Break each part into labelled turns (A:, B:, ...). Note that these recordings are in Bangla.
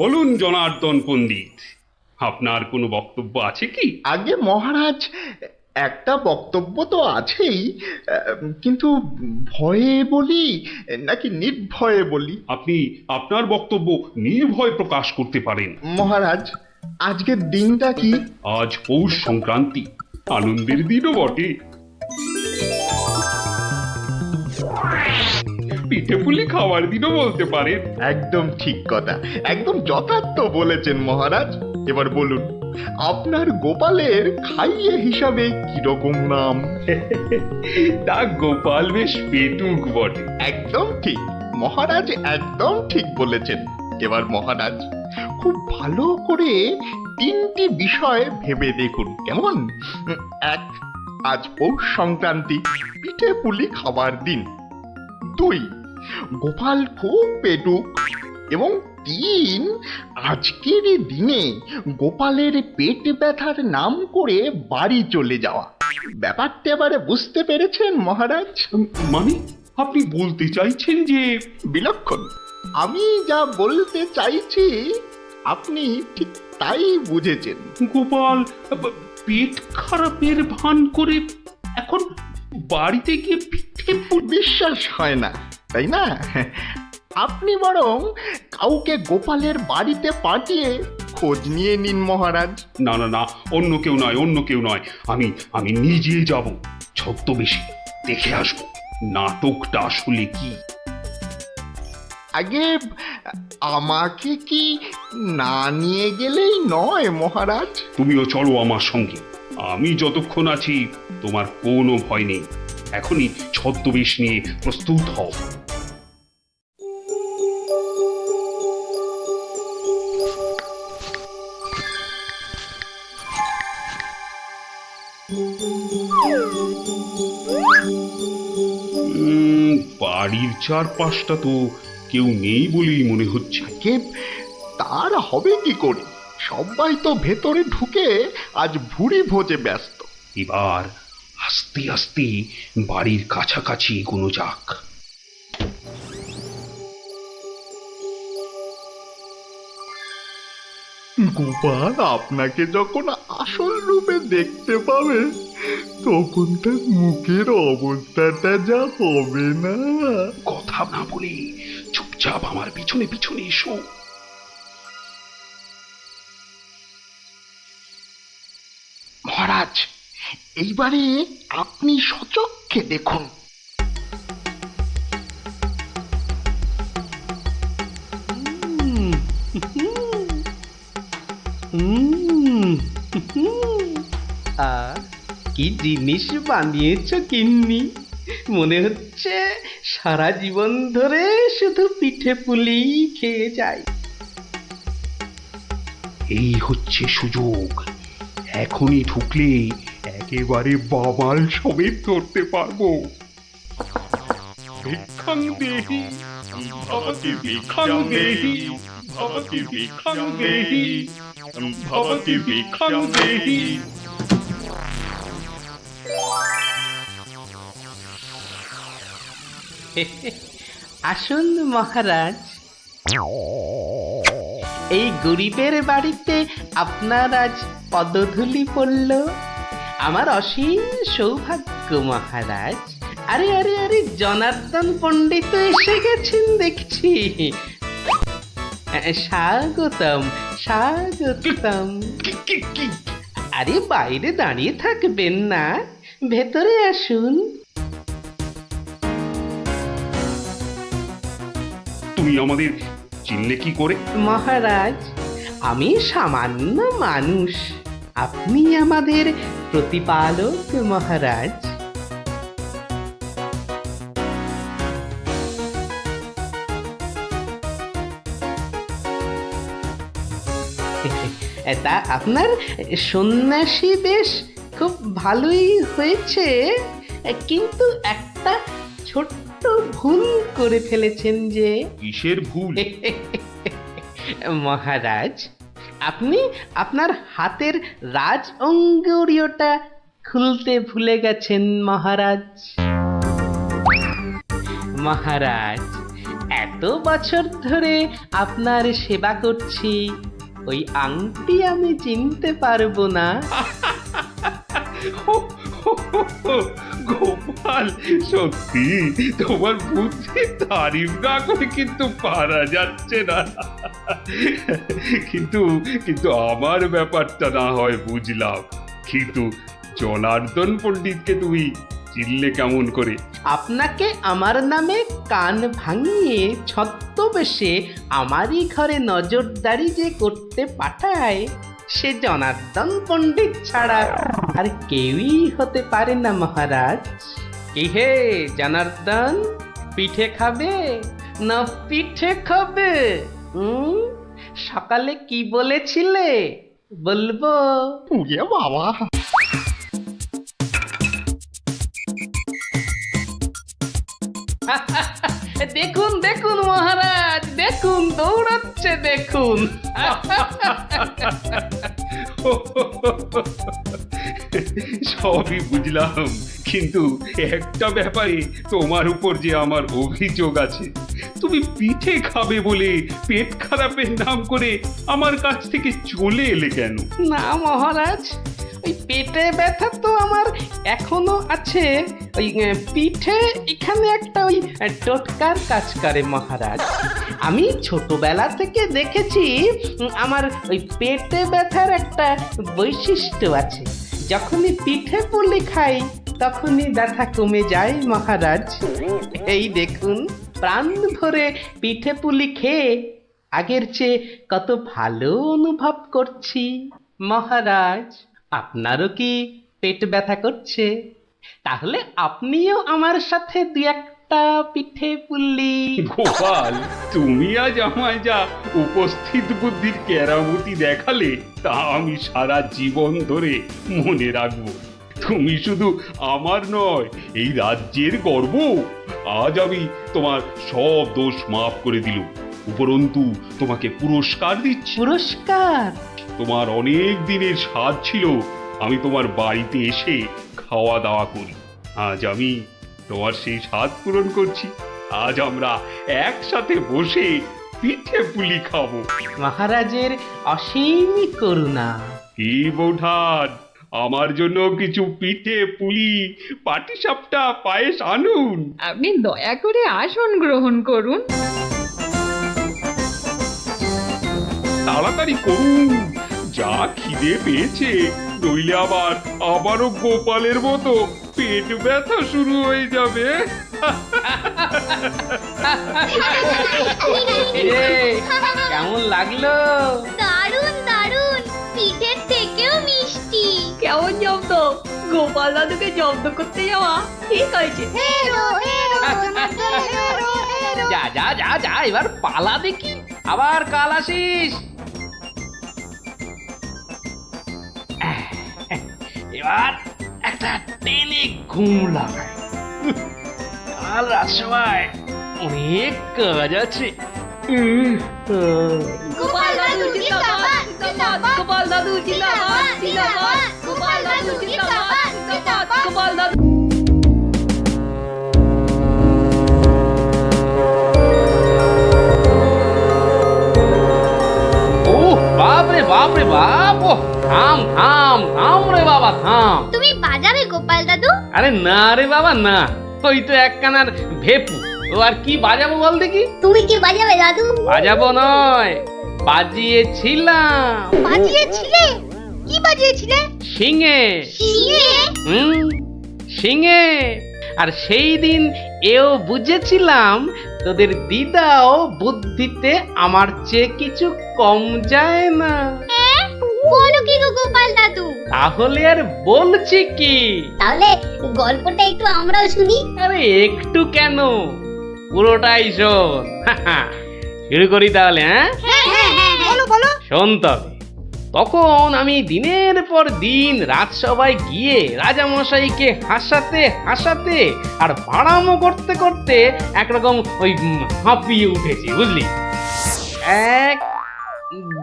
A: বলুন জনার্দন পণ্ডিত, আপনার কোনো বক্তব্য আছে কি?
B: আগে মহারাজ, একটা বক্তব্য তো আছেই, কিন্তু ভয়ে বলি নাকি নির্ভয়ে বলি?
A: আপনি আপনার বক্তব্য নির্ভয় প্রকাশ করতে পারেন।
B: মহারাজ, আজকের দিনটা কি?
A: আজ পৌষ সংক্রান্তি, আনন্দের দিনও বটে। পিঠে পুলি খাওয়ার দিনও বলতে পারেন।
B: একদম ঠিক কথা, একদম যথার্থ বলেছেন মহারাজ। এবার বলুন, আপনার গোপালের খাইয়ে হিসাবে কিরকম নাম?
A: তা গোপাল বেশ পেটুক বটে।
B: একদম ঠিক মহারাজ, একদম ঠিক বলেছেন। এবার মহারাজ, খুব ভালো করে তিনটি বিষয় ভেবে দেখুন কেমন? এক, আজ পৌষ সংক্রান্তি, পিঠে পুলি খাবার দিন। দুই, গোপাল খুব পেটুক। এবং তিন, আজকের এই দিনে গোপালের পেট ব্যথার নাম করে বাড়ি চলে যাওয়া। ব্যাপারটা এবারে বুঝতে পেরেছেন মহারাজ?
A: মানে আপনি বলতে চাইছেন যে
B: বিলক্ষণ। আমি যা বলতে চাইছি আপনি ঠিক তাই বুঝেছেন।
A: গোপাল পেট খারাপের ভান করে এখন বাড়িতে গিয়ে পিঠে পুলি?
B: বিশ্বাস হয় না, তাই না? আপনি বরং কাউকে গোপালের বাড়িতে পাঠিয়ে খোঁজ নিয়ে নিন মহারাজ।
A: না না না, অন্য কেউ নয়, অন্য কেউ নয়, আমি আমি নিজে যাব, ছদ্মবেশে দেখে আসবো নাটকটা আসলে কি।
B: আগে আমাকে কি না নিয়ে গেলেই নয় মহারাজ?
A: তুমিও চলো আমার সঙ্গে, আমি যতক্ষণ আছি তোমার কোনো ভয় নেই। এখনই ছদ্মবেশ নিয়ে প্রস্তুত হও। বাড়ির চারপাশটা তো কেউ নেই বলেই মনে হচ্ছে।
B: কে, তার হবে কি করে? সবাই তো ভেতরে ঢুকে আজ ভুরি ভোজে ব্যস্ত।
A: এবার আস্তে আস্তে বাড়ির কাছাকাছি এগোনো যাক।
B: গোপাল আপনাকে যখন আসল রূপে দেখতে পাবে তখন তার মুখের অবস্থাটা যা হবে না।
A: কথা না বলে চুপচাপ আমার পিছনে পিছনে এসো।
B: মহারাজ, এইবারে আপনি সচক্ষে দেখুন।
C: কি জিনিস বানিয়েছো গিন্নি, মনে হচ্ছে সারা জীবন ধরে শুধু পিঠে পুলি খেয়ে যাই।
A: এই হচ্ছে সুযোগ, এখনই ঢুকলে একেবারে বাবাল সমেত ধরতে পারবো। ভিক্ষাং দেহি ভবতি, ভিক্ষাং দেহি ভবতি, ভিক্ষাং দেহি ভবতি, ভিক্ষাং দেহি।
C: আসুন মহারাজ, এই গরিবের বাড়িতে আপনার আজ পদধূলি পড়ল, আমার অসীম সৌভাগ্য মহারাজ। আরে আরে আরে, জনার্দন পণ্ডিত এসে গেছেন দেখছি। স্বাগতম স্বাগতম। আরে বাইরে দাঁড়িয়ে থাকবেন না, ভেতরে আসুন।
A: তুমি আমাদের চিনলে কি করে?
C: মহারাজ, আমি সামান্য মানুষ, আপনি আমাদের প্রতিপালক মহারাজ। তা আপনার সন্ন্যাসী বেশ খুব ভালোই হয়েছে, কিন্তু একটা ছোট্ট ভুল করে ফেলেছেন যে।
A: কিসের ভুল?
C: মহারাজ, আপনি আপনার হাতের রাজ অঙ্গুরীয়টা খুলতে ভুলে গেছেন মহারাজ। মহারাজ, এত বছর ধরে আপনার সেবা করছি, ওই আংটি আমি চিনতে পারবো না?
A: গোপাল, সত্যি তোমার বুদ্ধি তারিফ না করে কিন্তু পারা যাচ্ছে না। কিন্তু কিন্তু আমার ব্যাপারটা না হয় বুঝলাম, কিন্তু জনার্দন পণ্ডিতকে তুমি চিনলে কেমন করে?
C: আপনাকে আমার নামে কান ভাঙিয়ে ছদ্মবেশে আমারই ঘরে নজরদারি যে করতে পাঠায়, সে জনার্দন পণ্ডিত ছাড়া আর কেউই হতে পারে না মহারাজ। কি হে জনার্দন, পিঠে খাবে না পিঠে খাবে? সকালে কি বলেছিলে বলবো?
B: পুড়ে বাবা!
C: দেখুন দেখুন মহারাজ, দেখুন দৌড়াচ্ছে দেখুন।
A: সবই বুঝলাম, কিন্তু একটা ব্যাপারে তোমার উপর যে আমার অভিযোগ আছে। তুমি পিঠে খাবে বলে পেট খারাপের নাম করে আমার কাছ থেকে চলে এলে কেন?
C: না মহারাজ, ওই পেটে ব্যথা তো আমার এখনো আছে। ওই পিঠে এখানে একটা ওই টোটকার কাজ করে মহারাজ। আমি ছোটবেলা থেকে দেখেছি আমার ওই পেটে ব্যথার একটা বৈশিষ্ট্য আছে। যখনই পিঠে পুলি খাই তখনই ব্যথা কমে যায় মহারাজ। এই দেখুন, প্রাণ ভরে পিঠে পুলি খেয়ে আগের চেয়ে কত ভালো অনুভব করছি। মহারাজ, আপনারও কি পেট ব্যথা করছে? তাহলে আপনিও আমার সাথে দু একটা পিঠে পুলি।
A: গোপাল, তুমি আজ আমায় যা উপস্থিত বুদ্ধির কেরামতি দেখালে তা আমি সারা জীবন ধরে মনে রাখবো। তুমি শুধু আমার নয়, এই রাজ্যের গর্ব। আজ আমি তোমার সব দোষ মাফ করে দিলুম, উপরন্তু তোমাকে পুরস্কার দিচ্ছি।
C: পুরস্কার?
A: তোমার অনেক দিনের স্বাদ ছিল আমি তোমার বাড়িতে এসে খাওয়া দাওয়া করি। আজ আমি তোমার সেই স্বাদ পূরণ করছি। আজ আমরা একসাথে বসে পিঠে পুলি খাবো।
C: মহারাজের অসীম করুণা।
A: কি বৌঠান, আমার জন্য কিছু পিঠে পুলি পাটিসাপটা পায়েস আনুন।
D: আপনি দয়া করে আসন গ্রহণ করুন।
A: তাড়াতাড়ি করুন, যা খিদে পেয়েছে, নইলে আবারও গোপালের মতো পেট ব্যথা শুরু হয়ে যাবে।
C: এই, কেমন লাগলো?
E: দারুণ দারুণ, পিঠের থেকেও মিষ্টি।
D: কেমন জব্দ? গোপাল দাদুকে জব্দ করতে যাওয়া ঠিক হয়েছে।
E: হেরো হেরো জনার্দন হেরো হেরো।
C: যা যা যা যা, এবার পালা দেখি, আবার কাল আসিস। এবার একটা টেনে ঘুম লাগায়। কাল রাজসভায় অনেক কাজ আছে।
E: গোপাল দাদু জিন্দাবাদ জিন্দাবাদ,
D: গোপাল দাদু জিন্দাবাদ জিন্দাবাদ,
E: গোপাল দাদু জিন্দাবাদ জিন্দাবাদ।
D: গোপাল দাদু।
C: ও বাপ রে বাপ রে বাপ! ও থাম থাম থাম রে বাবা, থাম।
E: তুমি বাজাবে গোপাল দাদু?
C: আরে না রে বাবা না, ওই তো একখানার ভেপু। ও আর কি বাজাবো বল দেখি?
E: তুমি কি বাজাবে দাদু?
C: বাজাবো নয়, বাজিয়েছিলাম।
E: বাজিয়েছিলে? কি বাজিয়েছিলে?
C: শিঙে।
E: শিঙে?
C: শিঙে। আর সেই দিন এও বুঝেছিলাম তোদের দিদাও বুদ্ধিতে আমার চেয়ে কিছু কম যায় না।
E: বলো কি গো গোপাল দাদু?
C: তাহলে আর বলছি কি,
E: তাহলে গল্পটা একটু আমরাও শুনি।
C: আরে একটু কেন, পুরোটাই শোন। শুরু করি তাহলে, হ্যাঁ?
E: বলো বলো।
C: শোন তবে। তখন আমি দিনের পর দিন রাজসভায় গিয়ে রাজামশাইকে হাসাতে হাসাতে আর বাড়ামো করতে করতে একরকম ওই হাঁপিয়ে উঠেছি, বুঝলি? 1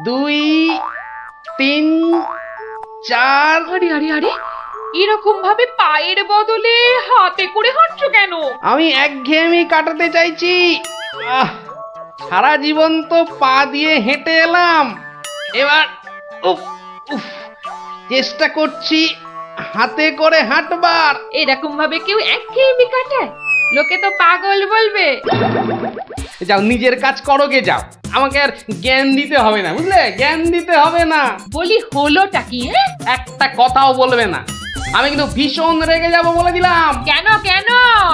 C: 2 3 4।
D: আরে আরে আরে, এরকম ভাবে পায়ের বদলে হাতে করে হাঁটছো কেন?
C: আমি একঘেয়েমি কাটাতে চাইছি। আহ, সারা জীবন তো পা দিয়ে হেঁটে এলাম, এবার উফ উফ চেষ্টা করছি হাতে করে হাঁটবার।
F: এরকম ভাবে কেউ একঘেয়েমি কাটায়? লোকে তো পাগল বলবে।
C: যাও নিজের কাজ করো গে, যাও, আমাকে আর জ্ঞান দিতে হবে না, বুঝলে? জ্ঞান দিতে হবে না,
F: বলি হলোটা কি? হ্যাঁ?
C: একটা কথাও বলবে না, আমি কিন্তু ভীষণ রেগে যাব বলে দিলাম।
F: কেন কেন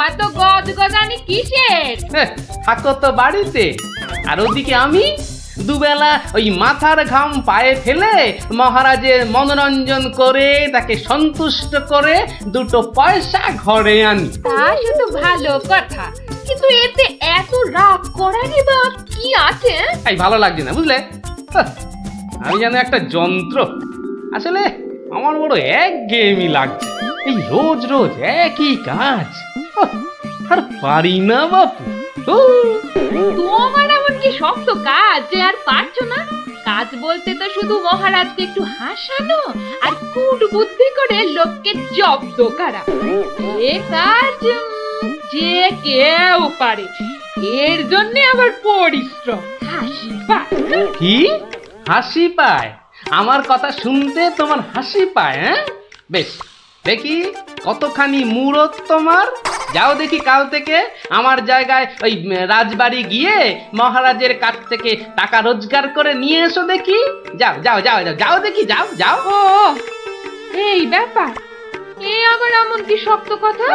F: এত গজগজানি কিসের?
C: থাকো তো বাড়িতে, আর ওদিকে আমি দুবেলা ওই মাথার ঘাম পায়ে ফেলে মহারাজের মনোরঞ্জন করে তাকে সন্তুষ্ট করে দুটো পয়সা ঘরে আনি।
F: তা শুধু ভালো কথা, কিন্তু এতে এত রাগ করারই বা কি আছে?
C: এই ভালো লাগছে না, বুঝলে? হাহ, আমি যেন একটা যন্ত্র। আসলে আমার বড় একঘেয়েমি লাগছে, এই রোজ রোজ একই কাজ। হাহ, আর পারি না বাপু।
F: তোমার এমন কি শক্ত কাজ যে আর পারছো না? কাজ বলতে তো শুধু মহারাজকে একটু হাসানো আর কুট বুদ্ধি করে লোককে জব্দ করা। এ কাজ যে কেউ পারে, এর জন্য আবার পরিশ্রম, হাসি পায়।
C: কি হাসি পায়? আমার কথা শুনতে তোমার হাসি পায়? হ্যাঁ, বেশ, দেখি কতখানি মুরত তোমার। যাও দেখি কাল থেকে আমার জায়গায় ওই রাজবাড়ি গিয়ে মহারাজের কাছ থেকে টাকা রোজগার করে নিয়ে এসো দেখি। যাও যাও যাও যাও যাও দেখি, যাও যাও।
F: ও এই ব্যাপার, এ আবার এমন কি শক্ত কথা?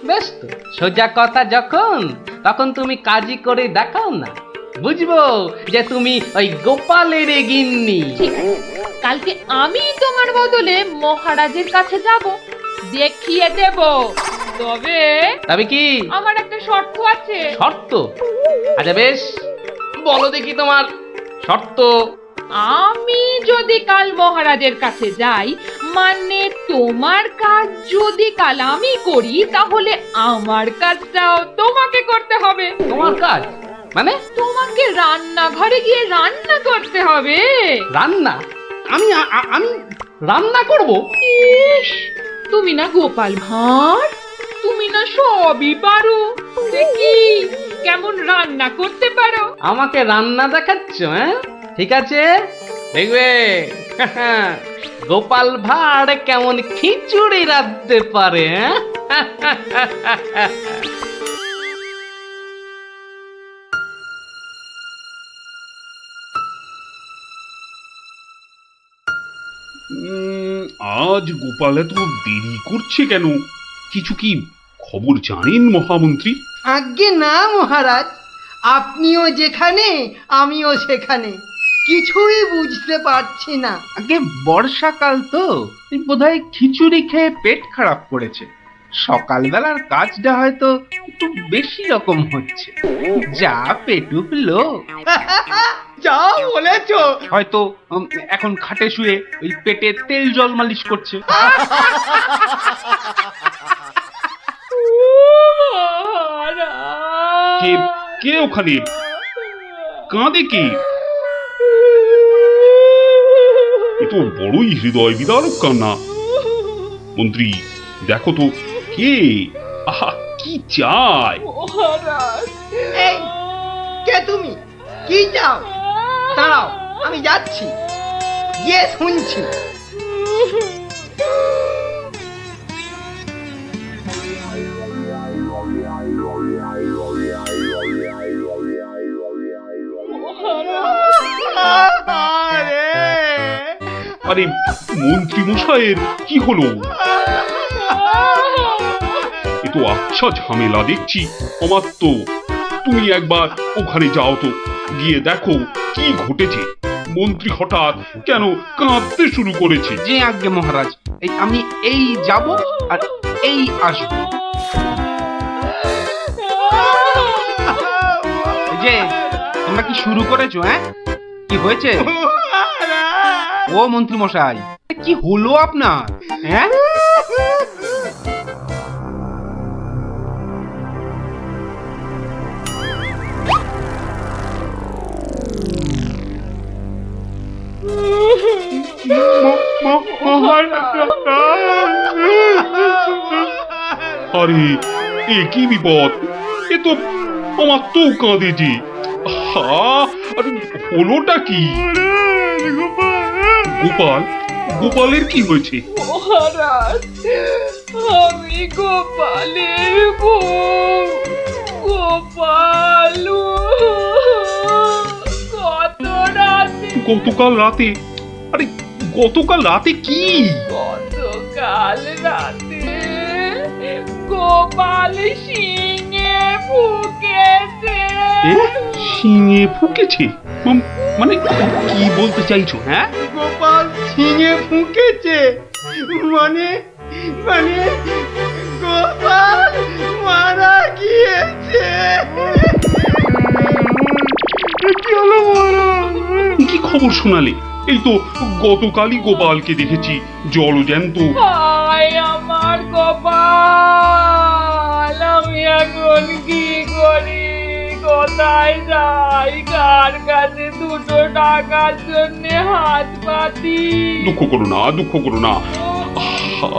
C: বেশ তো, সোজা কথা যখন, তখন তুমি কাজই করে দেখাও না, বুঝবো যে তুমি ওই গোপালের গিন্নি।
F: ঠিক আছে, কালকে আমি তোমার বদলে মহারাজের কাছে যাব, দেখিয়ে দেব। তবে
C: কি
F: আমার একটা শর্ত আছে।
C: শর্ত? আচ্ছা বেশ, বলো দেখি তোমার শর্ত।
F: আমি যদি কাল মহারাজের কাছে যাই, মানে তোমার কাজ যদি কাল আমি করি, তাহলে আমার কাজটাও তোমাকে করতে হবে।
C: তোমার কাজ মানে?
F: তোমাকে রান্নাঘরে গিয়ে রান্না করতে হবে।
C: রান্না? আমি আমি রান্না করব?
F: ইস, তুমি না গোপাল ভাঁড়, তুমি না সবই পারো। দেখি কেমন রান্না করতে পারো।
C: আমাকে রান্না দেখাচ্ছ? হ্যাঁ, ঠিক আছে, দেখবে গোপাল ভাঁড় কেমন খিচুড়ি রাঁধতে পারে।
A: আজ গোপাল এত দেরি করছে কেন? কিছু কি খবর জানেন মহামন্ত্রী?
G: আজ্ঞে না মহারাজ, আপনিও যেখানে আমিও সেখানে, কিছুই বুঝতে পারছি না।
H: আগে বর্ষাকাল তো, বোধহয় খিচুড়ি খেয়ে পেট খারাপ করেছে। সকালবেলার কাজটা হয়তো একটু বেশি রকম হচ্ছে, যা পেটুক লোক।
G: যা বলেছো।
H: হয়তো এখন খাটে শুয়ে ওই পেটে তেল জল মালিশ করছে।
A: কে কে ওখানে কাঁদে? কে? এ তো বড়ই হৃদয় বিদারক কান্না। মন্ত্রী, দেখো তো কে? আহা, কি চায়?
G: এই, কে তুমি? কি চাও? দাঁড়াও, আমি যাচ্ছি, গিয়ে শুনছি।
A: আরে মন্ত্রী মশাইয়ের কি হলো? এ তো আচ্ছা ঝামেলা দেখছি। অমাত্য, তুমি একবার ওখানে যাও তো, গিয়ে দেখো কি ঘটেছে। মন্ত্রী হঠাৎ কেন কাঁদতে শুরু করেছে?
H: যে আজ্ঞে মহারাজ, আমি এই যাব আর এই আসবো। যে তোমরা কি শুরু করেছো? হ্যাঁ, কি হয়েছে? ও মন্ত্রী মশাই, কি হলো আপনার? হ্যাঁ,
A: আরে এ কি বিপদ! এ তো আমার তো কাঁদে যে। হা, আরে হলোটা কি? গোপাল, গোপালের কি হয়েছে?
F: মহারাজ, আমি গোপালের বউ। গোপাল কত রাতে,
A: গতকাল রাতে? আরে গতকাল রাতে কি?
F: গতকাল রাতে গোপাল শিঙে ফুকেছে।
A: এ? শিঙে ফুকেছে? মানে কি বলতে চাইছো? হ্যাঁ,
G: গোপাল ছিঙে ফুঁকেছে মানে মানে গোপাল মারা গিয়েছে।
A: কি খবর শোনালে? এই তো গতকালই গোপালকে দেখেছি জলজ্যান্ত।
F: হায় আমার গোপাল, আমি এখন কি করি? কোথায় যাই? কার কাছে দুটো টাকার জন্য হাত পাতি?
A: দুঃখ করো না, দুঃখ করো না। আহা,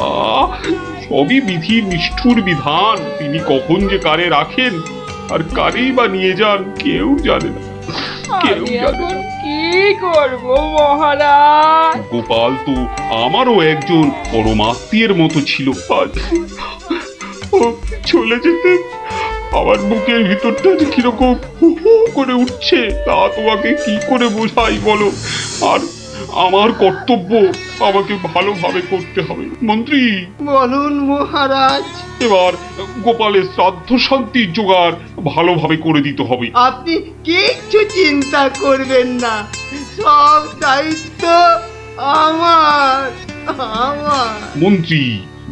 A: সবই বিধির নিষ্ঠুর বিধান। তিনি কখন যে কারে রাখেন আর কারেই বা নিয়ে যান কেউ জানে না, কেউ
F: আমি
A: জানে
F: এখন
A: না।
F: কি করব মহারাজ?
A: গোপাল তো আমারও একজন পরমাত্মীয়ের মতো ছিল। আজ ও চলে যেতে আমার বুকের ভিতরটা যে কিরকম হু হু করে উঠছে তা তোমাকে কি করে বোঝাই বলো। আর আমার কর্তব্য আমাকে ভালোভাবে করতে হবে। মন্ত্রী,
G: বলুন মহারাজ।
A: এবার গোপালের শ্রাদ্ধ শান্তির জোগাড় ভালোভাবে করে দিতে হবে।
G: আপনি কিচ্ছু চিন্তা করবেন না, সব দায়িত্ব আমার আমার।
A: মন্ত্রী,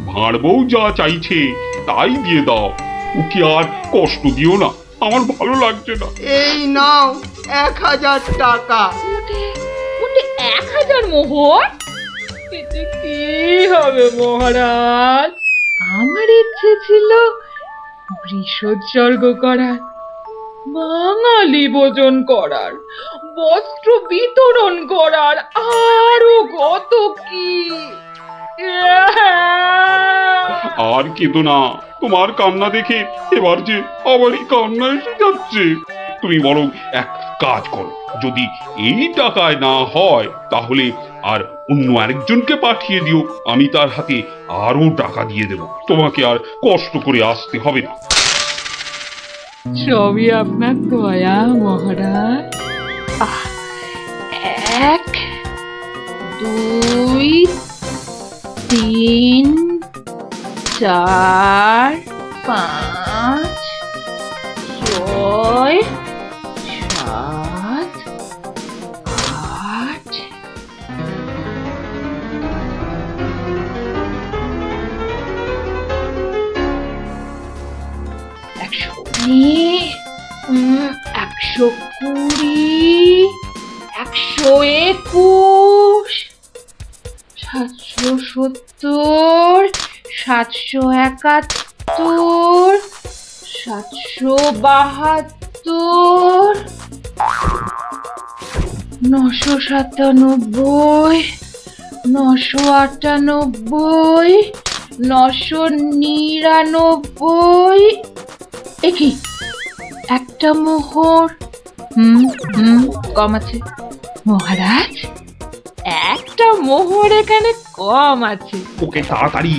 A: ভাঁড় বউ যা চাইছে তাই দিয়ে দাও, ওকে আর কষ্ট দিও না, আমার ভালো লাগছে না।
G: এই নাও 1000 টাকা।
F: ওটা 1000 মোহর? এতে কি হবে মহারাজ? আমার ইচ্ছে ছিল বৃষোৎসর্গ করার, বাঙালি ভোজন করার, বস্ত্র বিতরণ করার, আরো কত কি।
A: আর কেঁদো না, তোমার কান্না দেখে এবার যে আমারই কান্না এসে যাচ্ছে। তুমি বরং এক কাজ করো, যদি এই টাকায় না হয় তাহলে আর অন্য আরেকজনকে পাঠিয়ে দিও, আমি তার হাতে আরো টাকা দিয়ে দেব, তোমাকে আর কষ্ট করে আসতে হবে না।
F: সবই আপনার দয়া মহারাজ। 1 2 3 4 5 6 7 8 120 121 770 771 772 997 998 999। একি একটা মোহর? কম আছে মহারাজ, একটা মোহর এখানে কম আছে।
A: ওকে তাড়াতাড়ি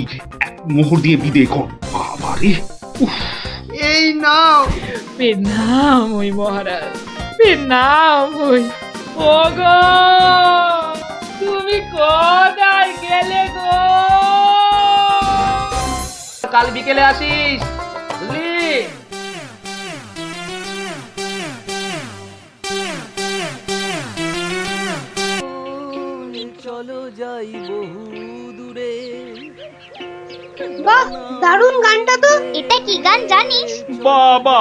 A: এক মোহর দিয়ে বিদে কর। বাবারে, উফ,
G: এই নাও।
F: প্রণাম ওই মহারাজ, প্রণাম ওই। ওগো, তুমি কোথায় গেলে গো?
C: কাল বিকেলে আসিস, বুঝলি?
E: বাহ, দারুণ গানটা তো। এটা কি গান জানিস?
A: বাবা,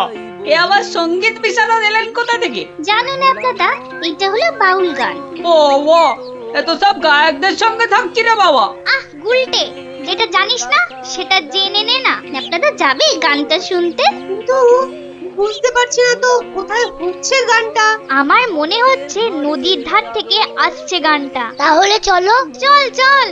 D: এ আবার সঙ্গীত বিশারদ এলেন কোথা থেকে?
E: জানো না দাদা, এটা হলো বাউল গান।
D: ও এত সব গায়কদের সঙ্গে থাকছি রে বাবা।
E: আহ গুলটে, যেটা জানিস না সেটা জেনে নে না। আপনারা যাবে গানটা শুনতে? কিন্তু বুঝতে পারছি না তো কোথায় হচ্ছে গানটা। আমার মনে হচ্ছে নদীর ধার থেকে আসছে গানটা। তাহলে চলো, চল চল।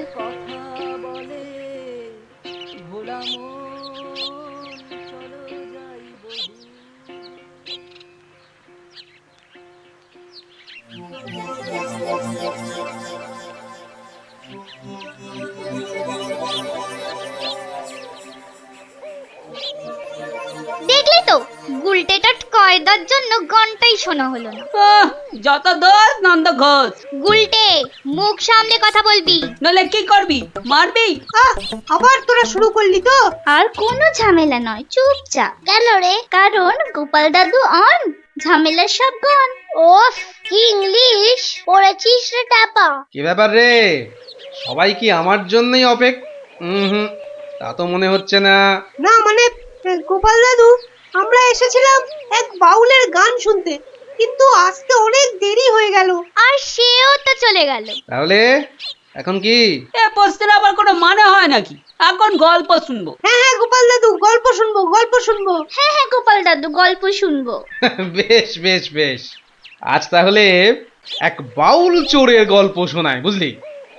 E: দেখলি তো, গুলটেটা কয়দার জন্য ঘন্টাই শোনা হলো না।
D: যত দোষ নন্দ ঘোষ।
E: গুলটে, মুখ সামলে কথা বলবি।
D: নলে কি করবি, মারবি?
G: আবার তোরা শুরু করলি তো?
E: আর কোনো ঝামেলা নয়, চুপচাপ। কেন রে? কারণ গোপাল দাদু অন, ঝামেলার সব গন। ওফ, কি ইংলিশ পড়েছিস রে টাপা।
C: কি ব্যাপার রে, সবাই কি আমার জন্যই হুম, তা তো মনে হচ্ছে না।
G: না মানে গোপাল দাদু, আমরা এসেছিলাম এক বাউলের গান শুনতে, কিন্তু আসতে অনেক দেরি হয়ে গেল।
E: আর সেও তো চলে গেল।
C: তাহলে এখন কি?
D: এ প্রশ্নের আবার কোনো মানে হয় নাকি? এখন গল্প শুনবো।
G: হ্যাঁ হ্যাঁ গোপাল দাদু, গল্প শুনবো, গল্প শুনবো।
E: হ্যাঁ হ্যাঁ গোপাল দাদু, গল্প শুনবো।
C: বেশ বেশ বেশ, আজ তাহলে এক বাউল চোরের গল্প শোনায়, বুঝলি?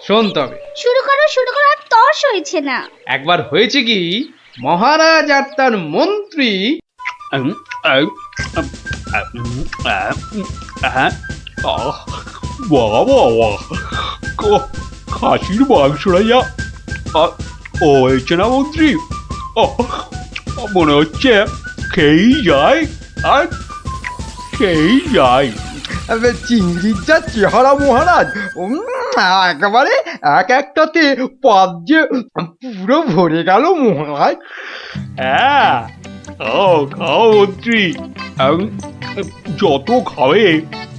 C: শোন তবে।
E: শুরু করো শুরু করো, আর তর্স হয়েছে না।
C: একবার হয়েছে কি, মহারাজ আর তার মন্ত্রী
A: খাসির মাংসটা যা ও হয়েছে না মন্ত্রী, মনে হচ্ছে খেয়েই যায় আর খেয়েই যায়।
I: চিংড়ির যা চেহারা মহারাজ, একেবারে এক একটাতে পাত যে পুরো ভরে গেল মহারাজ।
A: হ্যাঁ, খাও খাও মন্ত্রী, যত খাবে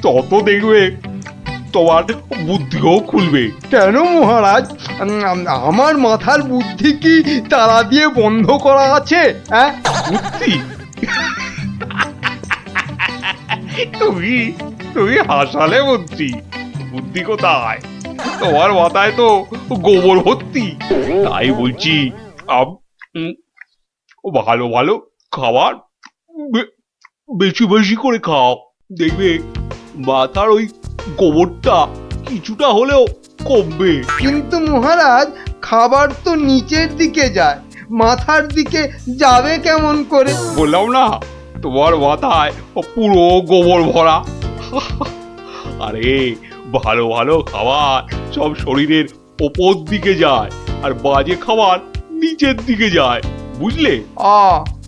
A: তত দেখবে তোমার বুদ্ধিও খুলবে।
I: কেন মহারাজ, আমার মাথার বুদ্ধি কি তালা দিয়ে বন্ধ করা আছে? হ্যাঁ,
A: বুদ্ধি? তুমি তুমি হাসালে মন্ত্রী, বুদ্ধি কোথায়? তোমার মাথায় তো গোবর ভর্তি। তাই বলছি, ভালো ভালো খাবার বেশি বেশি করে খাও, দেখবে মাথার ওই গোবরটা কিছুটা হলেও কমবে।
I: কিন্তু মহারাজ, খাবার তো নিচের দিকে যায়, মাথার দিকে যাবে কেমন করে?
A: বললাম না, তোমার মাথায় পুরো গোবর ভরা। আরে ভালো ভালো খাবার সব শরীরের ওপর দিকে যায়, আর বাজে খাবার নিচের দিকে যায়, বুঝলে?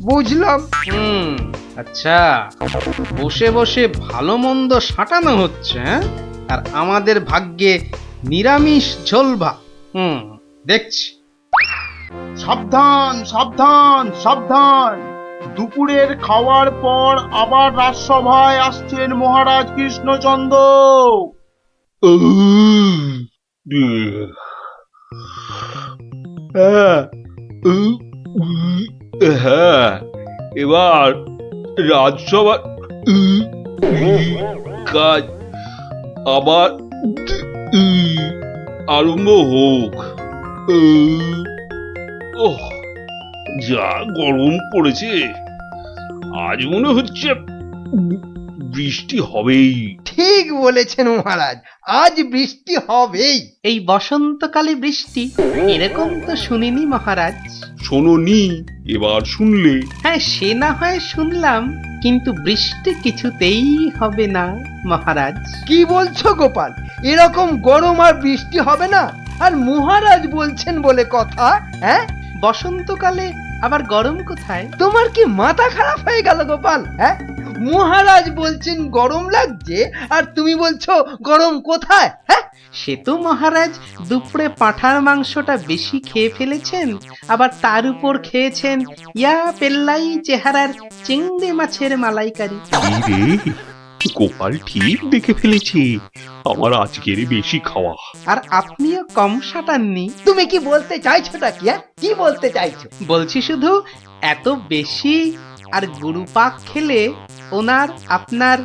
I: বুঝলাম।
C: আচ্ছা, বসে বসে ভালো মন্দ সাঁটানো হচ্ছে, হ্যাঁ? আর আমাদের ভাগ্যে নিরামিষ ঝোল ভাত। দেখছি।
J: সাবধান সাবধান সাবধান, দুপুরের খাওয়ার পর আবার রাজসভায় আসছেন মহারাজ কৃষ্ণচন্দ্র।
A: হ্যাঁ, এবার রাজসভা কাজ আবার আরম্ভ হোক। যা গরম পড়েছে, আজ মনে হচ্ছে বৃষ্টি হবেই।
I: ঠিক বলেছেন মহারাজ, আজ বৃষ্টি হবেই।
C: এই বসন্তকালে বৃষ্টি, এরকম তো শুনিনি মহারাজ।
A: শোনোনি, এবার শুনলে।
C: হ্যাঁ, সে না হয় শুনলাম, কিন্তু বৃষ্টি কিছুতেই হবে না মহারাজ।
I: কি বলছো গোপাল, এরকম গরম আর বৃষ্টি হবে না? আর মহারাজ বলছেন বলে কথা। হ্যাঁ,
C: বসন্তকালে আবার গরম কোথায়?
I: তোমার কি মাথা খারাপ হয়ে গেল গোপাল? হ্যাঁ, মহারাজ বলছেন গরম লাগছে, আর তুমি বলছো গরম কোথায়? হ্যাঁ,
C: সে তো মহারাজ দুপুরে পাঁঠার মাংসটা বেশি খেয়ে ফেলেছেন, আবার তার উপর খেয়েছেন ইয়া পেল্লাই চেহারার চিংড়ি মাছের মালাইকারি।
A: রে, গোপাল ঠিক দেখে ফেলেছে আমার আজকের বেশি খাওয়া।
C: আর আপনিও কম সাটাননি।
I: তুমি কি বলতে চাইছোটা কি? কি বলতে চাইছো?
C: বলছি শুধু এত বেশি আর গুরুপাক খেলে ওনার আপনার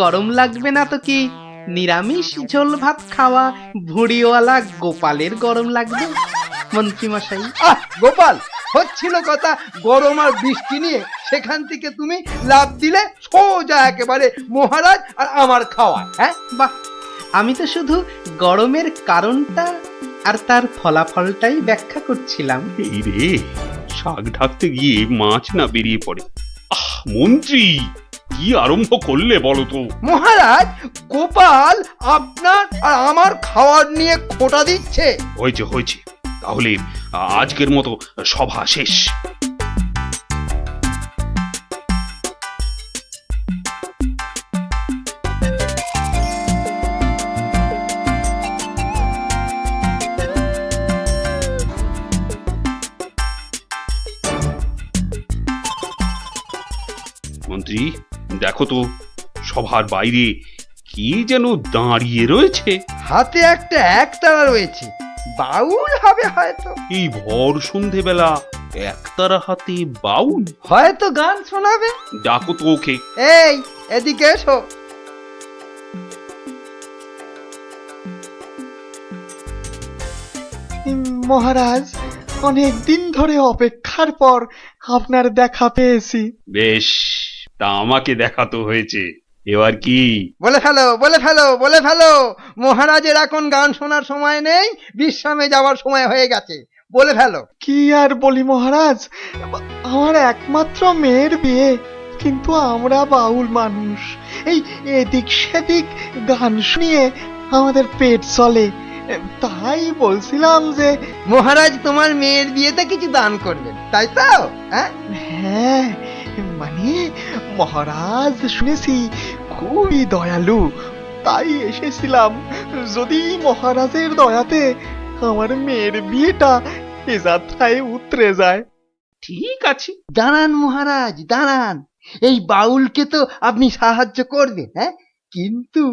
C: গরম লাগবে না তো কি নিরামিষ ঝোল ভাত খাওয়া ভুড়িওয়ালা গোপালের গরম লাগবে মন্ত্রী মশাই?
I: গোপাল, হচ্ছিল কথা গরম আর বৃষ্টি নিয়ে, সেখান থেকে তুমি লাভ দিলে সোজা একেবারে মহারাজ আর আমার খাওয়া। হ্যাঁ,
C: বাহ, আমি তো শুধু গরমের কারণটা আর তার ফলাফলটাই ব্যাখ্যা করছিলাম।
A: এই রে, শাক ঢাকতে গিয়ে মাছ না বেরিয়ে পড়ে। মন্ত্রী, কি আরম্ভ করলে বলো তো?
I: মহারাজ, গোপাল আপনার আর আমার খাওয়ার নিয়ে খোঁটা দিচ্ছে।
A: হয়েছে হয়েছে, তাহলে আজকের মতো সভা শেষ। মন্ত্রী, দেখো তো সভার বাইরে কি যেন দাঁড়িয়ে রয়েছে।
I: হাতে একটা একতারা রয়েছে, বাউল হবে হয়তো।
A: এই ভর সন্ধেবেলা একতারা হাতে বাউল?
I: হয়তো গান শোনাবে।
A: ডাকো তো ওকে।
I: এই, এদিকে এসো।
J: মহারাজ, অনেক দিন ধরে অপেক্ষার পর আপনার দেখা পেয়েছি।
A: বেশ, তা আমাকে দেখাতো হয়েছে, এবার কি?
I: বলে ফেলো, বলে ফেলো, বলে ফেলো। মহারাজের এখন গান শোনার সময় নেই, বিশ্রামে যাওয়ার সময় হয়ে গেছে। বলে ফেলো।
J: কি আর বলি মহারাজ, আমার একমাত্র মেয়ের বিয়ে, কিন্তু আমরা বাউল মানুষ, এই এদিক সেদিক গান শুনিয়ে আমাদের পেট চলে। তাই বলছিলাম যে
I: মহারাজ তোমার মেয়ের বিয়েতে কিছু দান করবেন, তাই তো? হ্যাঁ
J: হ্যাঁ, মানে মহারাজ শুনেছি খুবই দয়ালু, তাই এসেছিলাম। যদি মহারাজের দয়াতে আমার মেয়ের বিয়েটা এ যাত্রায় উতরে যায়।
A: ঠিক আছে।
I: দাঁড়ান মহারাজ, দাঁড়ান। এই বাউলকে তো আপনি সাহায্য করবেন, হ্যাঁ, কিন্তু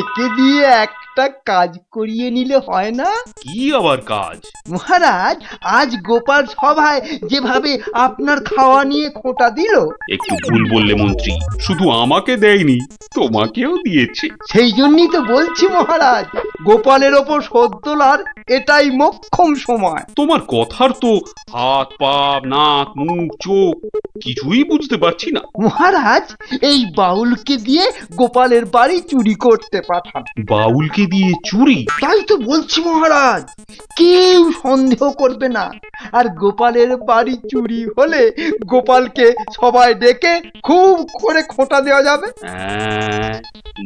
I: একে দিয়ে একটা কাজ করিয়ে নিলে হয় না?
A: কি আবার কাজ?
I: মহারাজ, আজ গোপাল সভায় যেভাবে আপনার খাওয়া নিয়ে খোঁটা দিল,
A: একটু ভুল বললে মন্ত্রী, শুধু আমাকে দেয়নি, তোমাকেও দিয়েছে।
I: সেই জন্যই তো বলছি মহারাজ, গোপালের ওপর শোধ তোলার এটাই মোক্ষম সময়।
A: তোমার কথার তো হাত পা নাক মুখ চোখ কিছুই বুঝতে পারছি না।
I: মহারাজ, এই বাউলকে দিয়ে গোপালের বাড়ি চুরি করতে পাঠান।
A: বাউলকে দিয়ে চুরি?
I: তাই তো বলছি মহারাজ, কেউ সন্দেহ করবে না। আর গোপালের বাড়ি চুরি হলে গোপালকে সবাই ডেকে খুব করে খোঁটা দেওয়া যাবে।
A: হ্যাঁ,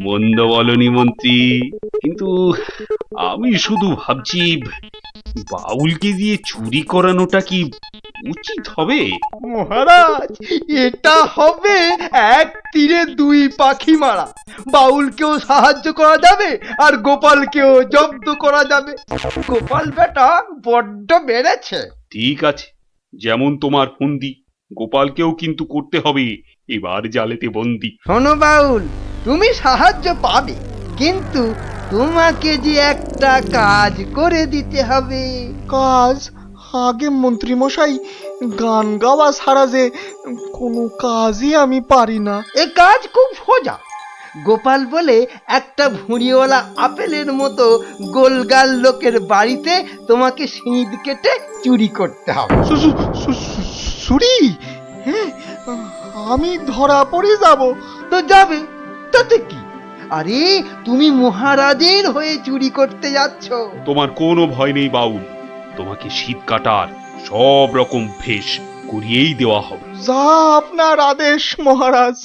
A: মন্দ বলনি মন্ত্রী, কিন্তু আমি শুধু ভাবছি বাউলকে দিয়ে চুরি করানোটা কি উচিত হবে?
I: মহারাজ, এটা হবে এক তীরে দুই পাখি মারা। বাউলকেও সাহায্য করা যাবে আর গোপালকেও জব্দ করা যাবে। গোপাল বেটা বড্ড বেড়েছে।
A: ঠিক আছে, যেমন তোমার ফন্দি, গোপালকেও কিন্তু করতে হবে এবার জালেতে বন্দি।
I: শোনো বাউল, তুমি সাহায্য পাবে, কিন্তু তোমাকে যে একটা কাজ করে দিতে হবে।
J: কাজ? আগে মন্ত্রী মশাই, গান গাওয়া ছাড়া যে কোনো কাজই আমি পারি না।
I: এ কাজ খুব সোজা। গোপাল বলে একটা ভুঁড়িওয়ালা আপেলের মতো গোলগাল লোকের বাড়িতে তোমাকে সিঁধ কেটে চুরি করতে হবে।
J: চুরি? হ্যাঁ, আমি ধরা পড়ে যাব।
I: তো যাবে, তাতে কি? আরে তুমি মহারাজের হয়ে চুরি করতে যাচ্ছ।
A: তোমার কোনো ভয় নেই বাউল, তোমাকে শীত কাটার সব রকম ভেষ করিয়েই দেওয়া হবে।
J: যা আপনার আদেশ মহারাজ।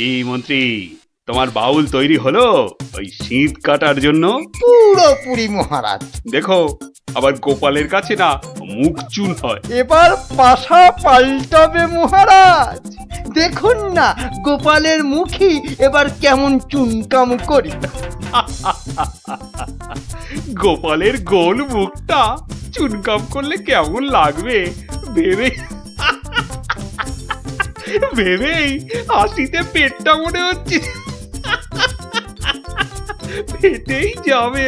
A: এই মন্ত্রী, তোমার বাউল তৈরি হলো ওই শীত কাটার জন্য?
I: পুরোপুরি মহারাজ।
A: দেখো, আবার গোপালের কাছে না মুখ চুন হয়।
I: এবার পাশা পাল্টাবে মহারাজ। দেখুন না গোপালের মুখী এবার কেমন চুনকাম করি।
A: গোপালের গোল মুখটা চুনকাম করলে কেমন লাগবে ভেবে ভেবেই হাসিতে পেটটা মনে হচ্ছে ফেটেই যাবে।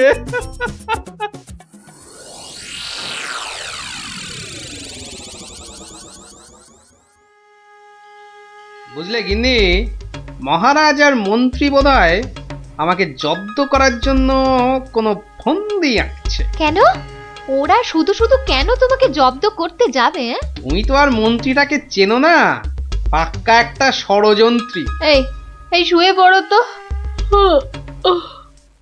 C: বুঝলে গিন্নি, মহারাজ আর মন্ত্রী বোধহয় আমাকে জব্দ করার জন্য কোনো ফন্দি আঁকছে।
E: কেন? ওরা শুধু শুধু কেন তোমাকে জব্দ করতে যাবে?
C: তুমি তো আর মন্ত্রীটাকে চেনো না, পাক্কা একটা ষড়যন্ত্রী।
D: এই শুয়ে পড়ো তো।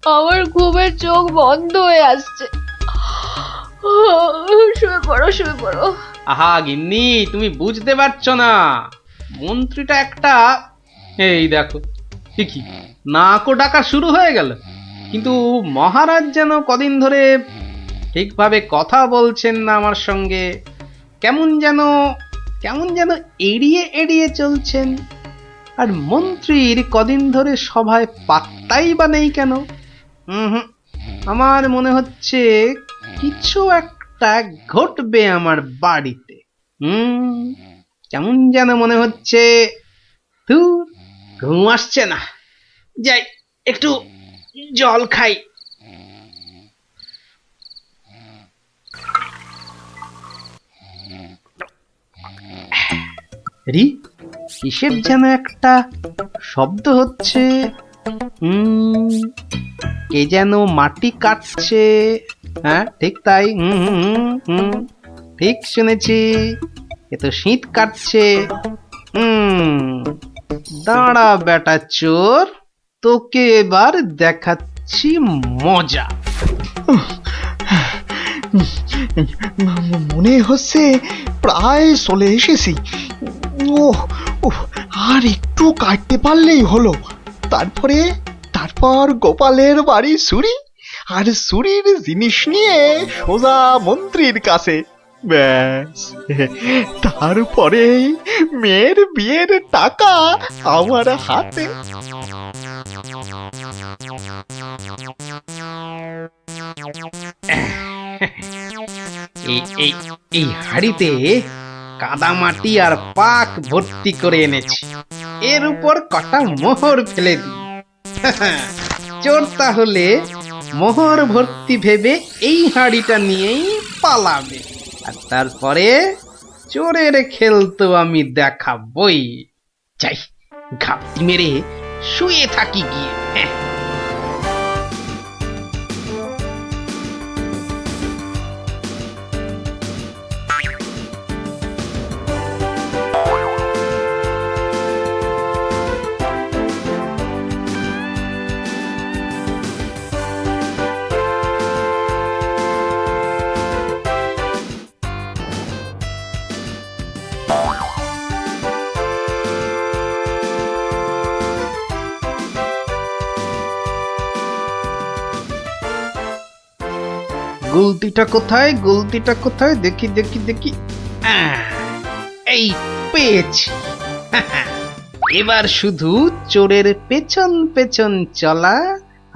D: আমার ঘুমের চোখ বন্ধ হয়ে আসছে। শুয়ে পড়ো, শুয়ে পড়ো।
C: আহা গিন্নি, তুমি বুঝতে পারছো না, মন্ত্রীটা একটা, এই দেখো ঠিকই নাকও ডাকা শুরু হয়ে গেল, কিন্তু মহারাজ যেন কদিন ধরে ঠিকভাবে কথা বলছেন না আমার সঙ্গে, কেমন যেন এড়িয়ে এড়িয়ে চলছেন। আর মন্ত্রীর কদিন ধরে সভায় পাত্তাই বা নেই কেন? আমার মনে হচ্ছে কিছু একটা ঘটবে আমার বাড়িতে। কেমন যেন মনে হচ্ছে। ঘুম আসছে না, যাই একটু জল খাই। কিসের যেন একটা শব্দ হচ্ছে। কে যেন মাটি কাটছে। হ্যাঁ ঠিক তাই, ঠিক শুনেছি, এ তো শীত কাটছে। দাঁড়া বেটা চোর, তোকে এবার দেখাচ্ছি মজা।
J: মনে হচ্ছে প্রায় চলে এসেছি। আর একটু কাটতে পারলেই হলো। তারপর গোপালের বাড়ি চুরি, আর চুরির জিনিস নিয়ে সোজা মন্ত্রীর কাছে। ব্যাস, তারপরে মেয়ের বিয়ের টাকা আমার হাতে।
C: এই হাড়িতে কাদা মাটি আর পাক ভর্তি করে এনেছি, এর উপর কটা মোহর ফেলে দিই। চোর তাহলে মোহর ভর্তি ভেবে এই হাড়িটা নিয়েই পালাবে, আর তারপরে চোরের খেল তো আমি দেখাবই। চাই ঘাপটি মেরে শুয়ে থাকি গিয়ে। গুলতিটা কোথায় দেখি। এই পেয়েছি। এবার শুধু চোরের পেছন পেছন চলা,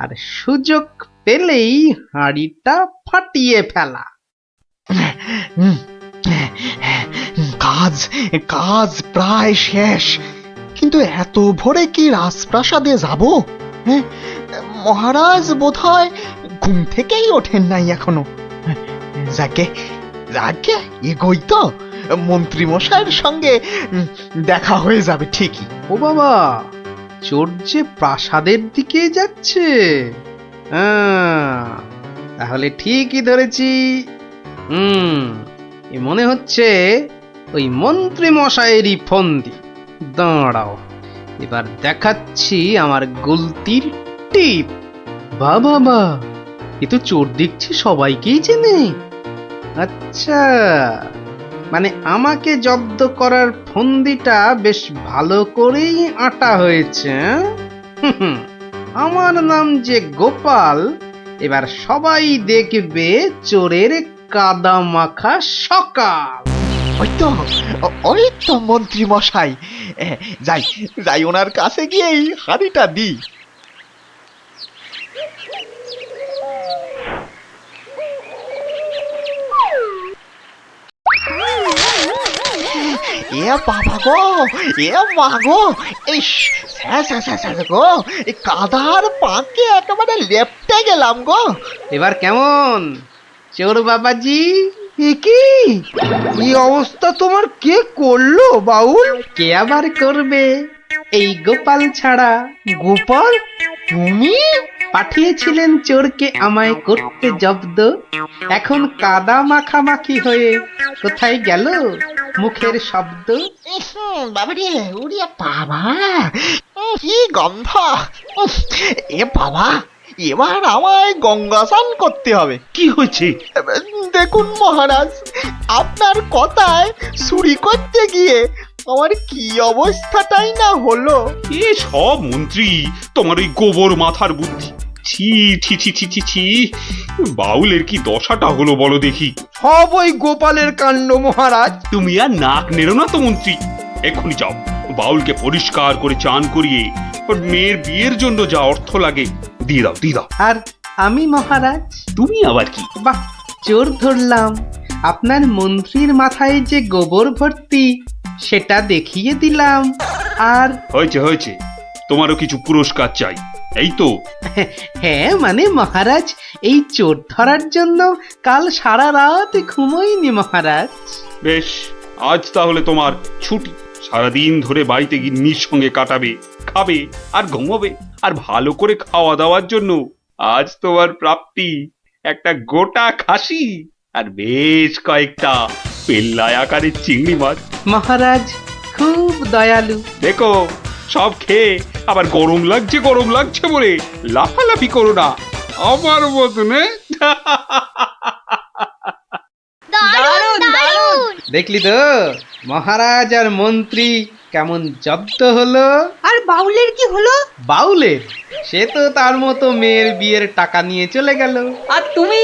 C: আর সুযোগ পেলেই হাড়িটা ফাটিয়ে ফেলা।
J: কাজ প্রায় শেষ, কিন্তু এত ভোরে কি রাজপ্রাসাদে যাব? মহারাজ বোধহয় ঘুম থেকেই ওঠেন নাই এখনো। যাকে এগোই তো, মন্ত্রী মশাইয়ের সঙ্গে দেখা হয়ে যাবে ঠিকই।
C: ও বাবা, চোর যে প্রাসাদের দিকে যাচ্ছে। তাহলে ঠিকই ধরেছি। এ মনে হচ্ছে ওই মন্ত্রী মশাইয়েরই ফন্দি। দাঁড়াও, এবার দেখাচ্ছি আমার গুলতির টিপ। বাবা, এ তো চোর দেখছি সবাইকেই চেনে। আচ্ছা, মানে আমাকে জব্দ করার ফন্দিটা বেশ ভালো করেই আঁটা হয়েছে। আমার নাম যে গোপাল, এবার সবাই দেখবে চোরের কাদা মাখা সকাল।
J: ওই তো মন্ত্রী মশাই, যাই ওনার কাছে গিয়েই হাড়িটা দিই। এ বাবা গো, এ মা গো, এই গো, এই কাদার পাকে একেবারে লেপটে গেলাম গো।
C: এবার কেমন চোর বাবাজি?
I: কি এই অবস্থা তোমার কে করলো বাউল?
C: কে আবার করবে, এই গোপাল ছাড়া।
I: গোপাল? তুমি
C: পাঠিয়েছিলেন চোরকে আমায় করতে জব্দ, এখন কাদা মাখামাখি হয়ে কোথায় গেল মুখের শব্দ?
J: বাবারে, ওরে বাবা, কি গন্ধ! এ বাবা, এবার আমায় গঙ্গা স্নান করতে হবে।
A: কি হয়েছে?
J: দেখুন মহারাজ, আপনার কথায় চুরি করতে গিয়ে আমার কি অবস্থাটাই না হলো।
A: এ সব মন্ত্রী তোমার ওই গোবর মাথার বুদ্ধি। ছি ছি ছি ছি ছি ছি, বাউলের কি দশাটা হলো বলো দেখি।
I: সব ওই গোপালের কাণ্ড মহারাজ।
A: তুমি আর নাক নেড়ো না তো মন্ত্রী, এক্ষুনি যাও বাউলকে পরিষ্কার করে চান করিয়ে ওর মেয়ের বিয়ের জন্য যা অর্থ লাগে দিয়ে দাও দিয়ে দাও।
C: আর আমি মহারাজ?
A: তুমি আবার কি?
C: বাহ, চোর ধরলাম। আপনার মন্ত্রীর মাথায় যে গোবর ভর্তি সেটা দেখিয়ে দিলাম। আর
A: হয়েছে হয়েছে, তোমারও কিছু পুরস্কার চাই, এই তো।
C: হ্যাঁ মানে মহারাজ, এই চোর ধরার জন্য কাল সারা রাত ঘুমোইনি মহারাজ।
A: বেশ, আজ তাহলে তোমার ছুটি। সারাদিন ধরে বাড়িতে গিন্নির সঙ্গে কাটাবে, খাবে আর ঘুমোবে। আর ভালো করে খাওয়া দাওয়ার জন্য আজ তোমার প্রাপ্তি একটা গোটা খাসি আর বেশ কয়েকটা পেল্লায় আকারের চিংড়ি মাছ।
C: মহারাজ খুব দয়ালু।
A: দেখো, সব খেয়ে আবার গরম লাগছে বলে লাফালাফি করো না আমার মতনে।
E: দারুণ দারুণ।
C: দেখলি তো মহারাজ আর মন্ত্রী কেমন জব্দ হলো।
G: আর বাউলের কি হলো?
C: বাউলের সে তো তার মতো মেয়ের বিয়ের টাকা নিয়ে চলে গেল।
D: আর তুমি?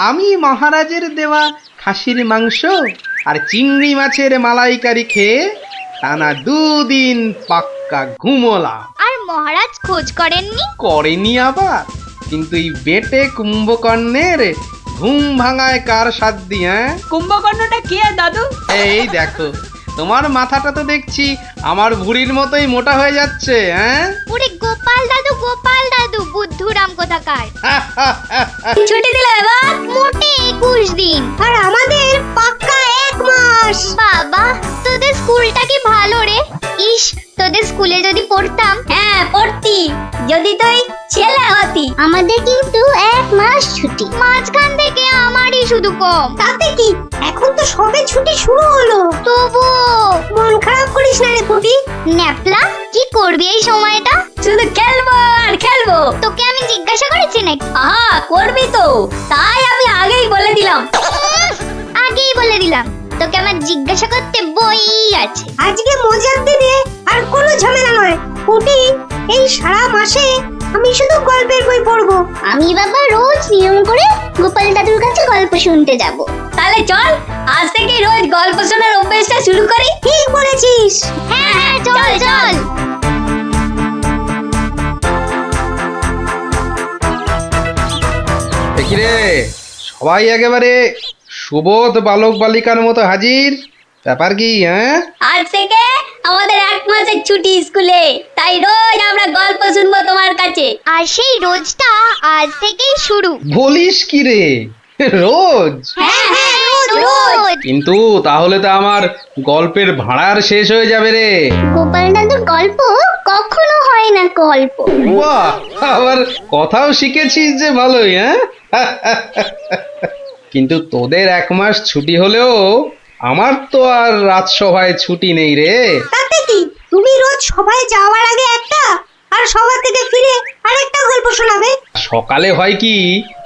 C: আমি মহারাজের দেওয়া খাসির মাংস আর চিংড়ি মাছের মালাইকারি খেয়ে টানা 2 দিন পাক্কা ঘুমোলাম।
E: আর মহারাজ খোঁজ করেননি?
C: করেনি আবার, কিন্তু এই বেটে কুম্ভকর্ণের ঘুম ভাঙায় কার সাধ্যি? হ্যাঁ,
D: কুম্ভকর্ণটা কে দাদু?
C: এই দেখো, তোমার মাথাটা তো দেখছি আমার ভুঁড়ির মতোই মোটা হয়ে যাচ্ছে। হ্যাঁ,
E: ওরে গোপাল দাদু বুদ্ধুরাম কোথাকার।
G: ছুটি দিলে এবার
E: মোটে 21 দিন।
G: আর আমাদের পাক্কা 1 মাস।
E: বাবা, তোদের স্কুলটা কি ভালো রে। ইস, তোদের স্কুলে যদি পড়তাম।
G: হ্যাঁ পড়তি, যদি তুই ছেলে হতি।
E: আমাদের কিন্তু 1 মাস ছুটি, মাঝখান থেকে আমারই শুধু কম।
G: তাতে কি, এখন তো সবে ছুটি শুরু হলো।
E: তবু
G: মন খারাপ করিস না রে পুটি।
E: ন্যাপলা, কি করবি এই সময়টা?
G: শুধু খেলবো আর খেলবো।
E: তোকে আমি জিজ্ঞাসা করেছি নাকি?
G: আহা, করবি তো, তাই আমি আগেই বলে দিলাম।
E: আগেই বলে দিলাম, তোকে আমার জিজ্ঞাসা করতে বই আছে।
G: আজকে মজার দিনে আর কোনো ঝামেলা নয় পুটি। এই সারা মাসে আমি শুধু গল্পের বই পড়বো।
E: আমি বাবা রোজ নিয়ম করে গোপাল দাদুর কাছে গল্প শুনতে যাব।
G: তাহলে চল, আজ থেকে রোজ গল্প শোনার অভ্যাসটা শুরু করি। ঠিক বলেছিস।
E: হ্যাঁ হ্যাঁ, চল চল।
C: দেখি রে, সবাই একেবারে সুবোধ বালক বালিকার মতো হাজির। ব্যাপার কি? হ্যাঁ,
G: আজ থেকে আমাদের 1 মাসের ছুটি স্কুলে, তাই রোজ আমরা গল্প শুনবো তোমার কাছে।
E: আর সেই রোজটা আজ থেকেই শুরু।
C: বলিস কি রে, রোজ?
E: হ্যাঁ হ্যাঁ, রোজ।
C: কিন্তু তাহলে তো আমার গল্পের ভাড়ার শেষ হয়ে যাবে রে।
E: গোপাল দাদুর গল্প কখনো হয় না গল্প।
C: বাহ, আবার কথাও শিখেছিস যে ভালোই। হ্যাঁ, কিন্তু তোদের 1 মাস ছুটি হলেও আমার তো আর রাজসভায় ছুটি নেই রে।
G: তাতে কি, তুমি রোজ সবাই যাওয়ার আগে একটা আর সভা থেকে ফিরে আরেকটা গল্প শোনাবে।
C: সকালে হয় কি,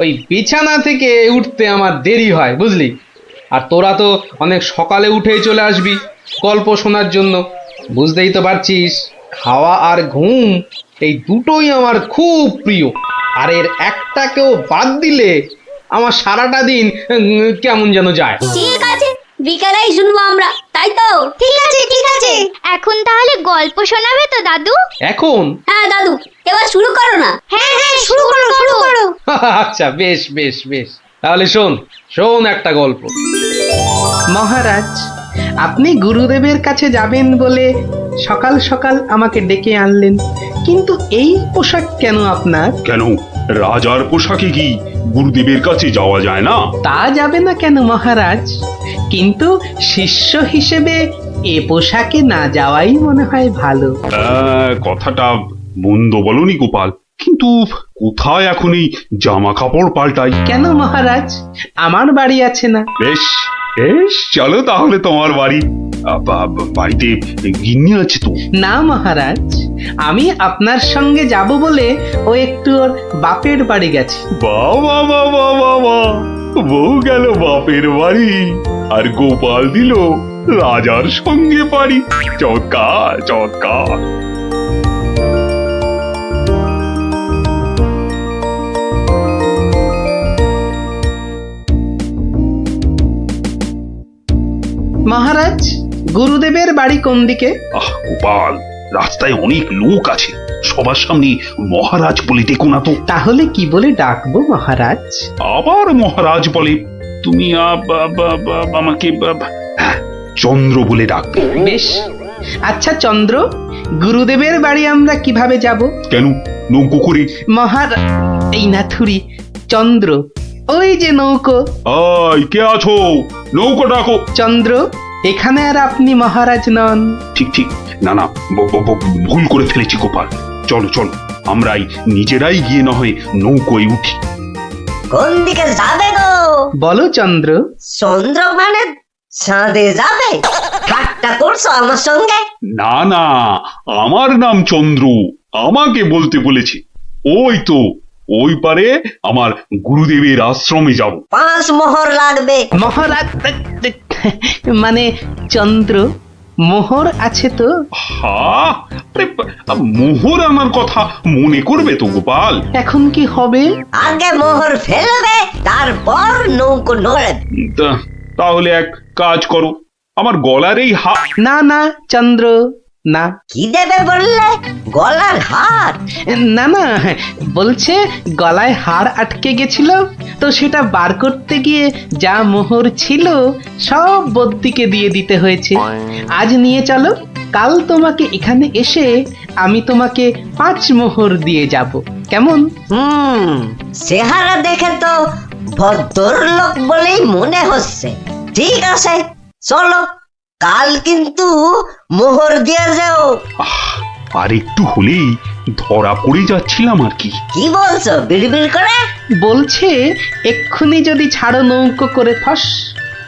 C: ওই বিছানা থেকে উঠতে আমার দেরি হয় বুঝলি। আর তোরা তো অনেক সকালে উঠেই চলে আসবি গল্প শোনার জন্য। বুঝতেই তো পারছিস, খাওয়া আর ঘুম এই দুটোই আমার খুব প্রিয়। আর এর একটাকেও বাদ দিলে আমার সারাটা দিন কেমন যেন যায়।
G: ঠিক আছে, বিকালেই শুনবো আমরা, তাই তো? ঠিক আছে ঠিক আছে।
E: এখন তাহলে গল্প শোনাবে তো দাদু?
C: এখন?
G: হ্যাঁ দাদু, এবার শুরু করো না। হ্যাঁ হ্যাঁ, শুরু করো।
C: আচ্ছা, বেশ বেশ বেশ, তাহলে শোন শোন একটা গল্প। মহারাজ, আপনি গুরুদেবের কাছে যাবেন বলে সকাল সকাল আমাকে ডেকে আনলেন, কিন্তু এই পোশাক কেন আপনার?
A: কেন, রাজার পোশাকে কি গুরুদেবের কাছে যাওয়া যায় না?
C: তা যাবে না কেন মহারাজ, কিন্তু শিষ্য হিসেবে এ পোশাকে না যাওয়াই মনে হয় ভালো।
A: কথাটা মন্দ বলনি গোপাল, কিন্তু কোথায় এখন এই জামা কাপড় পাল্টাই?
C: কেন মহারাজ, আমার বাড়ি আছে না?
A: বেশ, বেশ, চলো তাহলে তোমার বাড়ি। বাড়িতে গিন্নি আছে তো?
C: না মহারাজ, আমি আপনার সঙ্গে যাব বলে ও একটু ওর বাপের বাড়ি গেছে।
A: বাবা বাবা বাবা, বউ গেল বাপের বাড়ি আর গোপাল দিল রাজার সঙ্গে পারি। চমৎকার চমৎকার।
C: মহারাজ, গুরুদেবের বাড়ি কোন দিকে?
A: আহ গোপাল, রাস্তায় অনেক লোক আছে, সবার সামনে মহারাজ বলে ডেকো না তো।
C: তাহলে কি বলে ডাকবো মহারাজ?
A: আবার মহারাজ বলে? তুমি আমাকে হ্যাঁ, চন্দ্র বলে ডাকবে।
C: বেশ, আচ্ছা চন্দ্র, গুরুদেবের বাড়ি আমরা কিভাবে যাব?
A: কেন, নৌকো করে?
C: এই নাথুরি, চন্দ্র, ওই যে নৌকো।
A: আয়, কে আছো? নৌকো ডাকো।
C: চন্দ্র, এখানে আর আপনি মহারাজ নন।
A: ঠিক ঠিক, না না, ভুল করে ফেলেছি গোপাল। চলো চলো, আমরাই নিজেরাই গিয়ে না হয় নৌকোয় উঠি।
D: কোন দিকে যাবে গো?
C: বলো চন্দ্র।
D: চন্দ্র মানে চাঁদে যাবে? ঠাট্টা করছো আমার সঙ্গে?
A: না না, আমার নাম চন্দ্র, আমাকে বলতে বলেছে। ওই তো, ওই পারে আমার গুরুদেবের আশ্রমে যাব।
D: 5 মোহর লাগবে।
C: মহারাজ মানে চন্দ্র, মোহর আছে তো?
A: মোহর আনার কথা মনে করবে তো গোপাল।
C: এখন কি হবে?
D: আগে মোহর ফেলবে, তারপর নৌকো নড়বে।
A: তাহলে এক কাজ করো, আমার গলার এই
C: না না চন্দ্র, না।
D: কি দেবে বললে? গলার হার?
C: না না, বলছে গলায় হার আটকে গেছিল, তো সেটা বার করতে গিয়ে যা মোহর ছিল সব বদ্যিকে দিয়ে দিতে হয়েছে। আজ নিয়ে চলো, কাল তোমাকে এখানে এসে আমি তোমাকে 5 মোহর দিয়ে যাব, কেমন?
D: চেহারা দেখে তো ভদ্রলোক বলেই মনে হচ্ছে। ঠিক আছে, চলো, কাল কিন্তু মোহর দিয়ে যাও।
A: আর একটু হলেই ধরা পড়ে যাচ্ছিলাম আর কি।
D: কি বলছো বিড়বিড় করে?
C: বলছে এক্ষুনি যদি ছাড়ো নৌকো করে ফস,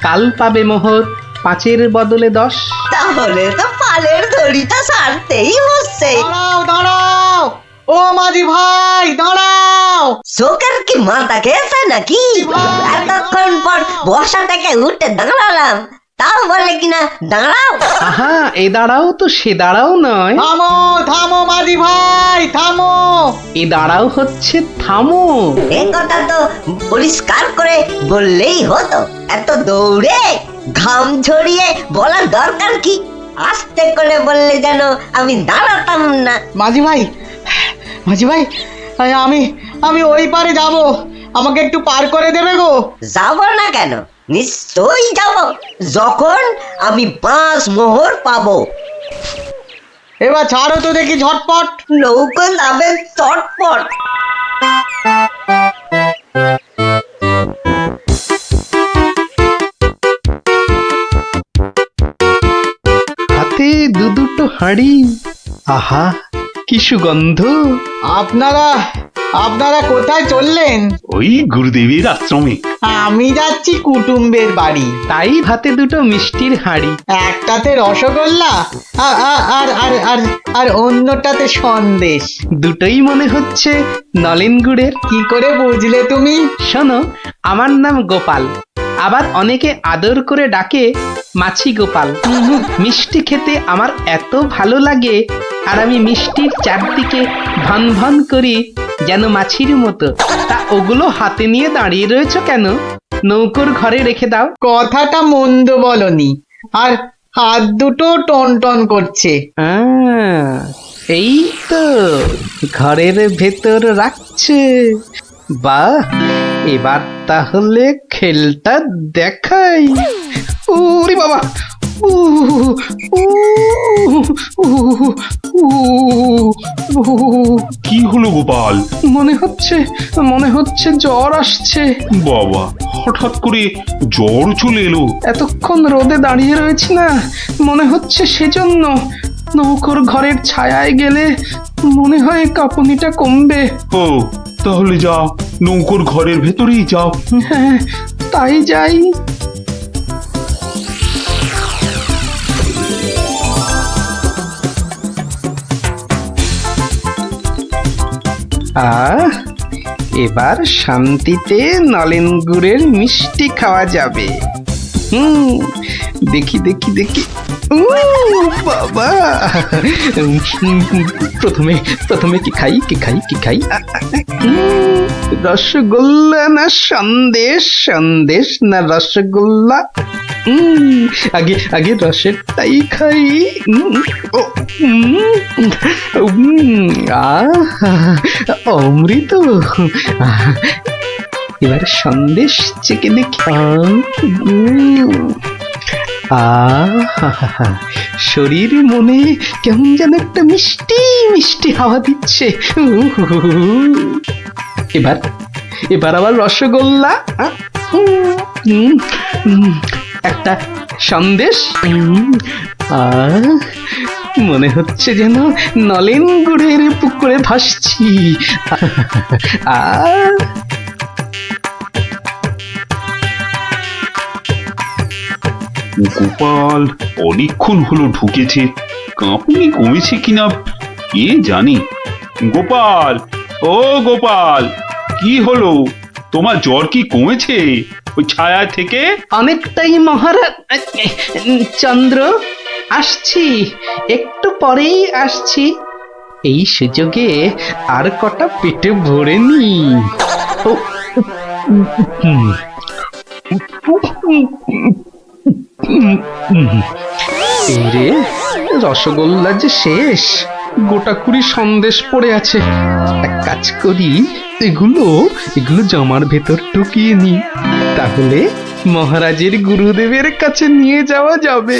C: কাল পাবে মোহর 5-এর বদলে 10।
D: তাহলে তো পালের দড়িটা ছাড়তেই হচ্ছে।
J: দাঁড়াও দাঁড়াও, ও মাঝি ভাই দাঁড়াও।
D: চোখের কি মাথা খেয়েছে নাকি? এতক্ষণ পর বসা থেকে উঠে দাঁড়ালাম, তাও বলে কিনা দাঁড়াও।
C: আহা, এ দাঁড়াও তো সে দাঁড়াও নয়।
J: থামো থামো মাঝি ভাই, থামো।
C: এ দাঁড়াও হচ্ছে থামো।
D: এ কথা তো পরিষ্কার করে বললেই হতো। এত দৌড়ে ঘাম ঝরিয়ে বলার দরকার কি? আস্তে করে বললে যেন আমি দাঁড়াতাম না।
J: মাঝি ভাই, মাঝি ভাই, আমি ওই পারে যাব, আমাকে একটু পার করে দেবে গো?
D: যাব না কেন, নিশ্চয়ই যাব, যখন আমি 5 মোহর পাবো।
J: এবার ছাড়ো তো দেখি ঝটপট।
D: নৌকো যাবে চটপট।
C: হাতে দুটো হাঁড়ি, আহা কি সুগন্ধ।
J: আপনারা কোথায় চললেন?
A: ওই গুরুদেবের আশ্রমে।
J: আমি যাচ্ছি কুটুম্বের বাড়ি।
C: তাই হাতে দুটো মিষ্টির হাঁড়ি,
J: একটাতে রসগোল্লা আর অন্যটাতে সন্দেশ।
C: দুটোই মনে হচ্ছে নলেন গুড়ের।
J: কি করে বুঝলে তুমি?
C: শোনো, আমার নাম গোপাল, আবার অনেকে আদর করে ডাকে মাছি গোপাল। মিষ্টি খেতে আমার এত ভালো লাগে, আর আমি মিষ্টির চারদিকে ভন ভন করি যেন মাছির মতো। তা ওগুলো হাতে নিয়ে দাঁড়িয়ে রয়েছো কেন? নৌকোর ঘরে রেখে দাও।
J: কথাটা মন্দ বলনি, আর হাত দুটো টন টন করছে।
C: এই তো ঘরের ভেতর রাখছে। বাহ, এবার তাহলে খেলটা দেখাই। ওরে বাবা,
A: কি হলো গোপাল?
C: মনে হচ্ছে জ্বর আসছে।
A: বাবা, হঠাৎ করে জ্বর চলে এলো?
C: এতক্ষণ রোদে দাঁড়িয়ে রয়েছি না, মনে হচ্ছে সেজন্য। নৌকোর ঘরের ছায়ায় গেলে মনে হয় কাঁপুনিটা কমবে।
A: ও, তাহলে যাও, নৌকোর ঘরের ভেতরেই যাও।
C: হ্যাঁ, তাই যাই। আহ এবার শান্তিতে নলেন গুড়ের মিষ্টি খাওয়া যাবে। দেখি দেখি দেখি। বাবা, প্রথমে প্রথমে কি খাই কি খাই কি খাই? রসগোল্লা না সন্দেশ? সন্দেশ না রসগোল্লা? আগে আগে রসেরটাই খাই। অমৃত। এবার সন্দেশ চেকে দেখি। শরীর মনে কেমন যেন একটা মিষ্টি মিষ্টি হাওয়া দিচ্ছে। এবার এবার আবার রসগোল্লা, একটা সন্দেশ। মনে হচ্ছে যেন নলেন গুড়ের পুকুরে ভাসছি।
A: গোপাল অনেকক্ষণ হলো ঢুকেছে, কাঁপুনি কমেছে কিনা কে জানে। গোপাল, ও গোপাল, কি হলো? তোমার জ্বর কি কমেছে ওই ছায়া থেকে?
C: অনেকটাই মহারাজ। চন্দ্র, আসছি, একটু পরেই আসছি। এই সুযোগে আর কটা পেটে ভরে নি। রে, রসগোল্লা যে শেষ, গোটা কুড়ি সন্দেশ পড়ে আছে। এক কাজ করি, এগুলো এগুলো জামার ভেতর ঢুকিয়ে নি, তাহলে মহারাজের গুরুদেবের কাছে নিয়ে যাওয়া যাবে।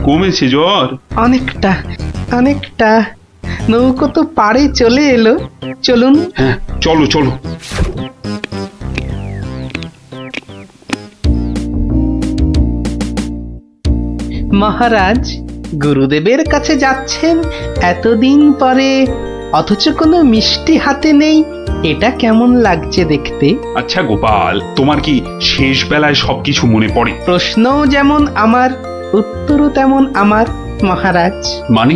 A: কমেছে জ্বর?
C: অনেকটা অনেকটা। নৌকো তো পাড়ে চলে এলো, চলুন।
A: হ্যাঁ, চলো চলো।
C: মহারাজ, গুরুদেবের কাছে যাচ্ছেন এতদিন পরে, অথচ কোনো মিষ্টি হাতে নেই। এটা কেমন লাগছে দেখতে?
A: আচ্ছা গোপাল, তোমার কি শেষ বেলায় সবকিছু মনে পড়ে?
C: প্রশ্নও যেমন আমার, উত্তরও তেমন আমার মহারাজ।
A: মানে?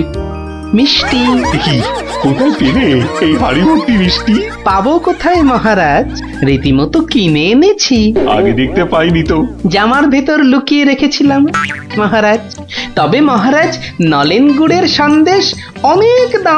C: মিষ্টি।
A: কি, কোথায় পেলে এই হাড়ি ভর্তি মিষ্টি?
C: পাবো কোথায় মহারাজ, রীতিমতো কিনে এনেছি।
A: আগে দেখতে পাইনি তো।
C: জামার ভেতর লুকিয়ে রেখেছিলাম মহারাজ। তবে মহারাজ, নলেন গুড়ের সন্দেশ অনেক দাম।